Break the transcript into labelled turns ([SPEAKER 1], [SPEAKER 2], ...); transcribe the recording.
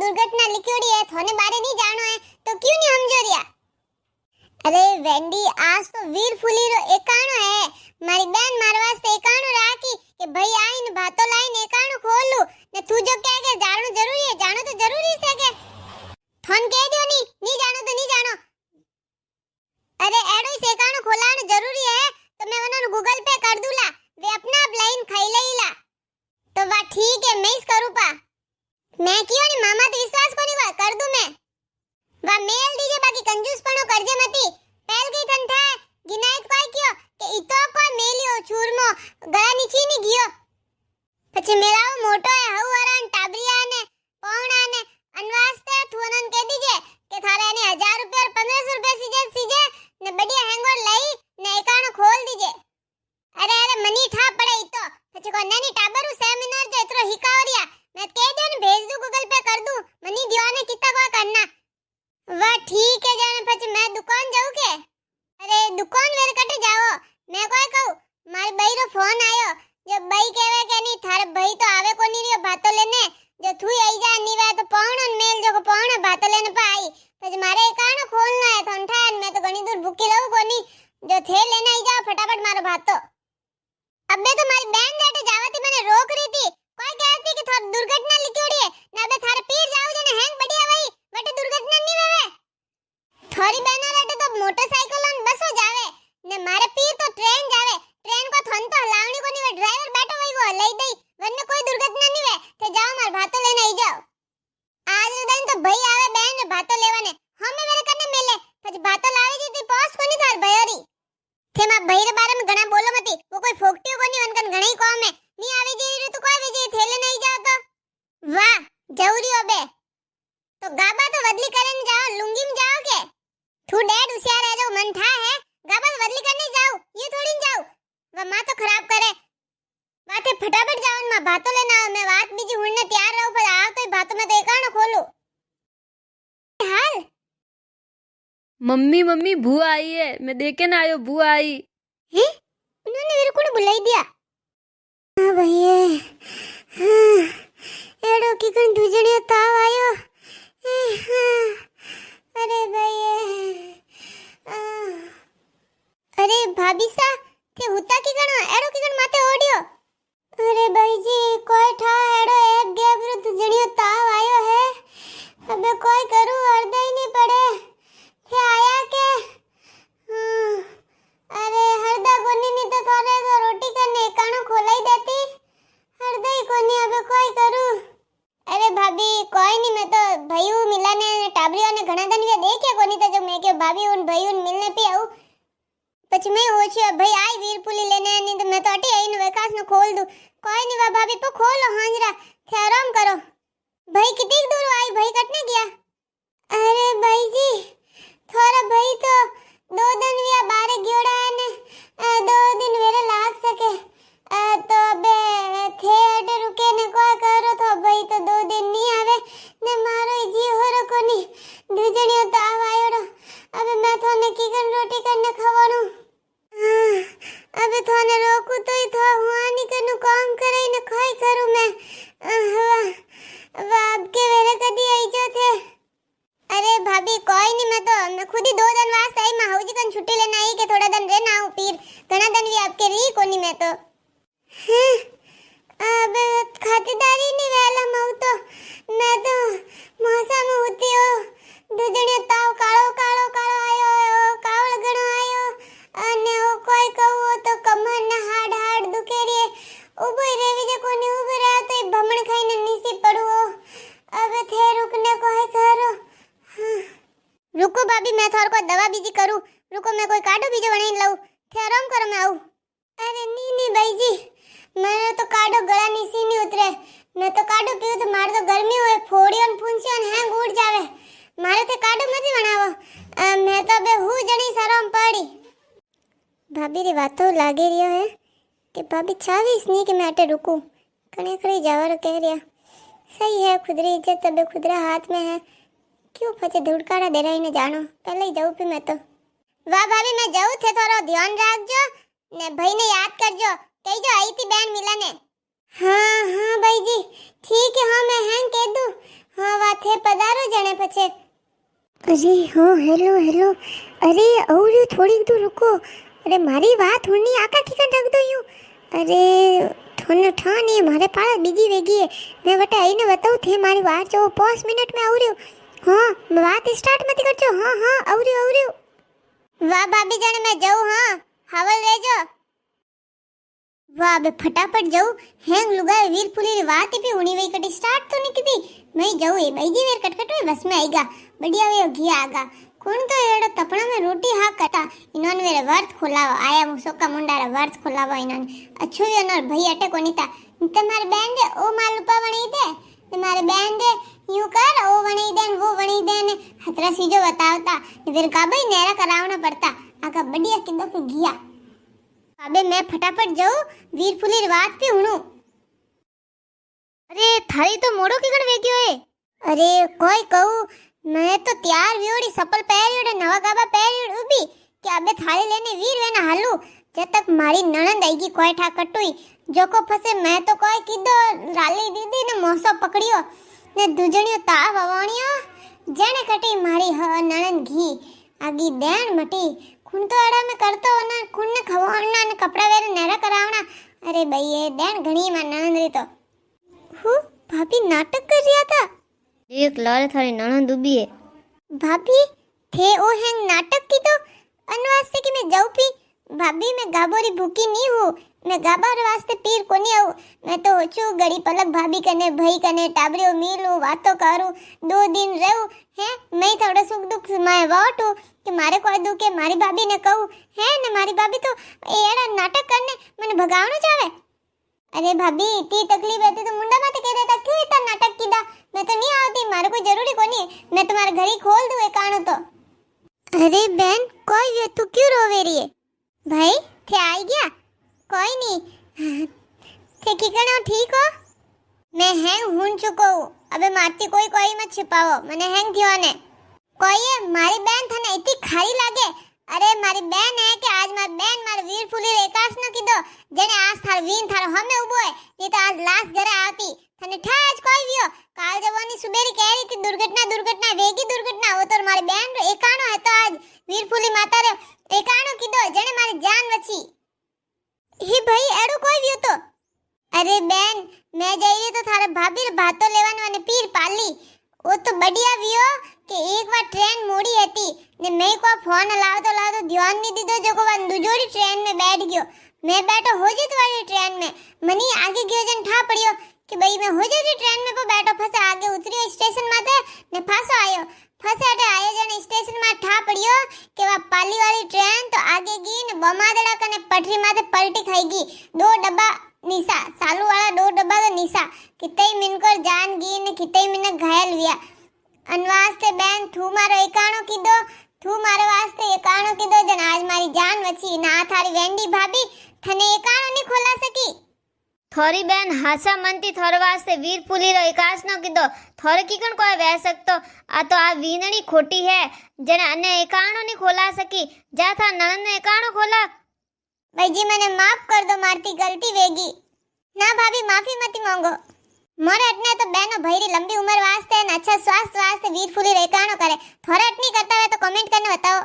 [SPEAKER 1] दुर्घटना लिखोड़ी है थाने बारे नहीं जानो है तो क्यों नहीं समझो रिया। अरे वेंडी आज तो वीर फुली रो एकाणो है मारी बहन मारे वास्ते एकाणो राखी के भाई आईने भातो लाईने एकाणो खोलू ने तू जो कहे के जानो जरूरी है जानो तो जरूरी है के थन कह दियो नहीं जानो तो नहीं जानो। अरे एडो से एकाणो खोलानो जरूरी है तो मैं वनो गूगल पे कर दूला वे अपना आप लाइन खाई लेला तो वा ठीक है मैं इस करूं पा मैं क्यों नहीं मामा तो विश्वास को नहीं कर दूं मैं वा मेल दीजिए बाकी कंजूस पणो करजे मती पहल गई थन था गिनायत कोई क्यों के इतो कोई मेलियो चूरमो गला नीची नहीं गयो પછી મેરાઓ મોટો હે હવ હરાન ટાબરિયા ને પૌણા ને અનવાસ્તે થુનન કહી દીજે કે થારે એને 1000 રૂપિયા 1500 રૂપિયા સીજે ને બડિયા હેંગોર લઈ ને એકાણો ખોલ દીજે। અરે મની થા પડે ઈતો પછી કો નાની ટાબરુ સેમિનાર જે એતરો हिकावरिया मैं कह दे ने भेज दूं गूगल पे कर दूं मनी दिवाने कितना को करना वाह ठीक है जाने પછી मैं दुकान जाऊं के अरे दुकान वेर कटे जाओ मैं कोई कहूं मारे भाई रो फोन आयो जो भाई कहवे के नहीं थारे भाई तो आवे कोनी रियो भातो लेने जो तू आई जा नी वे तो पौणन मेल जो को पौणा भातो लेने पे आई પછી મારે એકાણો ખોલના है थोंठा मैं तो घणी दूर भूखी रहूं कोनी जो थे लेने आई जाओ फटाफट मारो भातो। अबे तो मारी बहन बेटे जावती मैंने रोक रही थी कोई कहती कि थोड़ी दुर्घटना लिखोड़ी है ना बे थारे पीर जाऊ जने हैंग बढ़िया भाई बटे दुर्घटना नहीं वेवे थारी बहना रेटे तो मोटरसाइकिल और बसो जावे ने मारे पीर तो ट्रेन जावे ट्रेन को थन तो हलावनी को नहीं वे ड्राइवर बैठो वही वो लई दई वरने कोई दुर्घटना नहीं वे ते जाओ मार भातो लेने आई जाओ आज रे दिन तो भाई आवे बहन ने भातो लेवाने हमें मेरे कने मेले પછી ભાતો લાવી દી તી પોસ કોની થાર ભયોરી थेमा भाई रे बारे में घणा बोलो मती वो कोई फोकटियो कोनी वनकन घणी कॉम है नी आवी जी रे तो कोई विजय थेले नहीं जाओ तो वाह जौरी ओबे तो गाबा तो बदली करने जाओ लुंगी में जाओ के तू डेड होशियार है जो मन था है गाबा तो बदली करने जाओ ये थोड़ी न जाओ वो मां तो खराब करे बातें फटाफट जाओ मां बातों लेना मैं बात बीजी हुड़ने तैयार रहूं पर आ तो बातों में तो एकाणो खोलू हाल
[SPEAKER 2] मम्मी मम्मी बुआ आई है मैं देखे ना आयो बुआ आई
[SPEAKER 1] है उन्होंने मेरे को बुलाई दिया हां भैया हां एडो की कन दुजणे ताव आयो हां अरे भैया अरे भाभी सा के हुता की कन एडो की कन माथे ओडियो अरे भाई जी कोई ठा एडो एक गेबरो दुजणे ताव आयो है अबे कोई करू हरदय नहीं पड़े थे आया के अरे हरदा कोनी नहीं तो थोड़े तो रोटी करने एकाणो खोलाई देती हरदा ही कोनी अबे कोई करू अरे भाभी कोई नहीं मैं तो भाईऊ मिलाने टाबरियों ने घणा दिन वे देखे कोनी तो जो मैं के भाभी उन भाईऊ मिलने पे आऊं પછી मैं होची भाई आई वीरपुली लेने नहीं तो मैं तो अटी आई ने विकास ने खोल दूं कोई नहीं वा भाभी तो खोलो हांजरा थे आराम करो भाई कितनी दूर आई भाई कटने गया अरे भाई जी थोड़ा भाई तो 2 दिन या बारे गयोड़ा है ने 2 दिन वेरे लाग सके तो बे थे अडे रुके ने कोई करो तो भाई तो 2 दिन नहीं आवे ने मारो जी होरो कोनी दुजणियो तो आवायोड़ो अबे मैं थोने की कन रोटी करने खवाणो अबे थोने रोकू तो ही थो हुआ नहीं कनु काम करे ने खाई करू मैं वाह के वेरे कदी आई जो थे अरे भाभी कोई नहीं मैं खुद ही 2 दिन वास्ते आई मैं हौजी कन छुट्टी लेने आई के थोड़ा दिन रहना हूं फिर घना दिन भी आपके री कोनी मैं तो अब खातिरदारी नहीं वेला मऊ तो मैं तो मौसम होती हो दुजणे ताव काळो काळो काळो आयो कावळ गणो आयो અને કોઈ કહું તો કમર ના હાડ હાડ દુખે રે ઉભો રેવી જે કોની ઉભો રહે તો ભમણ ખાઈને નીચે પડવો હવે થે રૂકને કોઈ કરો रुको भाभी मैं थोड़ा को दवा बीजी करूं रुको मैं कोई काटो बीजो बनाई लाऊं थे आराम करो मैं आऊं अरे नहीं भाई जी मेरा तो काटो गला नीचे नहीं उतरे मैं तो काटो पीऊं तो मारे तो गर्मी होए फोड़ी और फुंसी और हैंग उड़ जावे मारे ते काटो मत बनावो मैं तो बे हूं जणी शरम पड़ी भाभी री बातो लागे रियो है कि भाभी चावीस नहीं कि मैं अटे रुकूं कने खरी जावर कह रिया सही है खुदरी इज्जत तबे खुदरा हाथ में है क्यों फचे धुड़काड़ा दे रही ने जानो पहले ही जाऊं पे मैं तो वाह भाभी मैं जाऊं थे थोड़ा ध्यान रखजो ने भाई ने याद करजो कही जो आई थी बहन मिलाने हाँ हाँ भाई जी ठीक है हाँ मैं हैंग कह दूं हाँ वा थे અરે હા હેલો હેલો અરે અવર્યું થોડીક દૂર રૂકો અરે મારી વાત હુણની આકા ઠીકા ઢક દો યું અરે થોને ઠાની મારે પાળા બીજી વેગી મેં વટે આઈને બતાવું થે મારી વાત જો 5 મિનિટ में આવર્યું હા વાત સ્ટાર્ટ મત કરજો હા હા આવર્યું વાહ ભાભી જાણે મેં જાઉં હા હાવલ રહેજો વાહ બે ફટાફટ જાઉં હેંગ લુગાए वीर फुली વાત પી ઉણી વઈ કટી સ્ટાર્ટ તો ની કીધી मैं जाऊँ ये भाई जी वेर कटकट में बस में आएगा बढ़िया वे घी आगा कौन तो एड़ो तपड़ा में रोटी हाँ करता इन्होंने मेरे वर्त खोलावा आया मुसो का मुंडारा वर्त खोलावा इन्होंने अच्छो भी अनर भाई अटे को नीता तुम्हारे बहन दे ओ मालूपा वणी दे तुम्हारे बहन दे यूं कर ओ वणी दे वो वणी दे ने हतरा सीजो बतावता फिर का भाई नेरा करावना पड़ता आका बढ़िया किदो के घिया अबे मैं फटाफट जाऊँ वीर फुली વાત पे हुणू अरे थारी तो मोड़ो की गण वेग्यो है अरे कोई कहू मैं तो तैयार व्योड़ी सपल पहरियोड़े नवा गाबा पहरियोड़ उबी कि अबे थाली लेने वीर वेना हालू जब तक मारी नणंद आईगी कोई ठा कटुई जोको फसे मैं तो कोई कीधो राली दीदी ने मोसो पकड़ियो ने दुजणियो ताव अवाणियो जेने कटी मारी नणंद घी आगी देण मटी खून तो अड़ा में करतो ना खून ने खवाणना ने कपड़ा वेरे नेरा करावना अरे भाई ये देण घणी में नणंद री तो हूँ भाभी नाटक कर रहा था
[SPEAKER 2] एक लारे थारी ननद उबी है
[SPEAKER 1] भाभी थे ओ है नाटक की तो अनवास्ते की मैं जाऊँ पी भाभी मैं गाबोरी भूखी नहीं हूँ मैं गाबार वास्ते पीर को नहीं आऊँ मैं तो होचू गड़ी पलक भाभी कने भाई कने टाबरियो मिलूं बातों करूं 2 दिन रहूं है मैं थोड़ा सुख दुख मैं वाटू कि मारे कोई दुख है मारी भाभी ने कहूँ है ने मारी भाभी तो एड़ा नाटक करने मैंने भगावनो चाहे अरे भाभी इतनी तकलीफ रहती तो मुंडा माते कह देता क्यों इतना नाटक कीदा मैं तो नहीं आती मारे कोई जरूरी को नहीं मैं तुम्हारे घर ही खोल दूं एकाणो तो अरे बहन कोई भी तू क्यों रोवे रही है भाई थे आई गया कोई नहीं थे किकने हो ठीक हो मैं हैंग हुन चुको हूँ अबे मारती कोई कोई मत छिपाओ मैंने हैंग थियो ने कोई है मारी बहन थने इतनी खारी लागे अरे मारी बहन है कि आज मारी बहन मारे वीर फुली एकाश न कीधो जेने आज थार वीन थार हमे उबो है नहीं तो आज लाश घरे आती थने ठाज कोई वियो काल जवानी सुबेरी कह रही थी दुर्घटना वेगी दुर्घटना वो तो मारी बहन रो एकाणो है तो आज वीर फुली माता रे एकाणो कीधो जेने मारी जान बची ही भाई एड़ो कोई वियो तो अरे बहन मैं जाई तो थारे भाभी रे भातो लेवानो અને પીર પાલી वो तो बढ़िया वियो कि एक बार ट्रेन मोड़ी हती ने मैं को फोन लावतो ध्यान नहीं दीधो जो को दुजोड़ी ट्रेन में बैठ गयो मैं बैठो हो जित वाली ट्रेन में मनी आगे गयो जन ठा पड़ियो कि भाई मैं हो जित ट्रेन में बैठो फसे आगे उतरियो स्टेशन माते ने फासो आयो फसे अटे आयो जन स्टेशन में ठा पड़ियो कि वा पाली वाली ट्रेन तो आगे गई ने बमादड़ा कने पटरी माते पलटी खाई गई 2 डब्बा निशा सालू वाला 2 डब्बा तो निशा कितई मिनकर जान गई ने कितई मिनक घायल हुआ अनवास्ते बहन थू मारो एकाणो कीधो थू मारे वास्ते एकाणो कीधो जन आज मारी जान बची ना थारी वेंडी भाभी थने एकाणो नहीं खोला सकी
[SPEAKER 2] थोरी बहन हासा मनती थोर वास्ते वीर फुली रो एकाश न कीधो थोर कीकण कोई वह सकतो आ तो आ वीनणी खोटी है जने अने एकाणो नहीं खोला सकी जा था ननद ने एकाणो खोला
[SPEAKER 1] भाई जी मैंने माफ कर दो मारती गलती वेगी ना भाभी माफी मत मांगो मोरे अटने तो बहनो भईरी लंबी उम्र वास्ते न अच्छा स्वास्थ्य वास्ते वीर फुली एकाणो करे थोड़ा अटनी करता है तो कमेंट करने बताओ।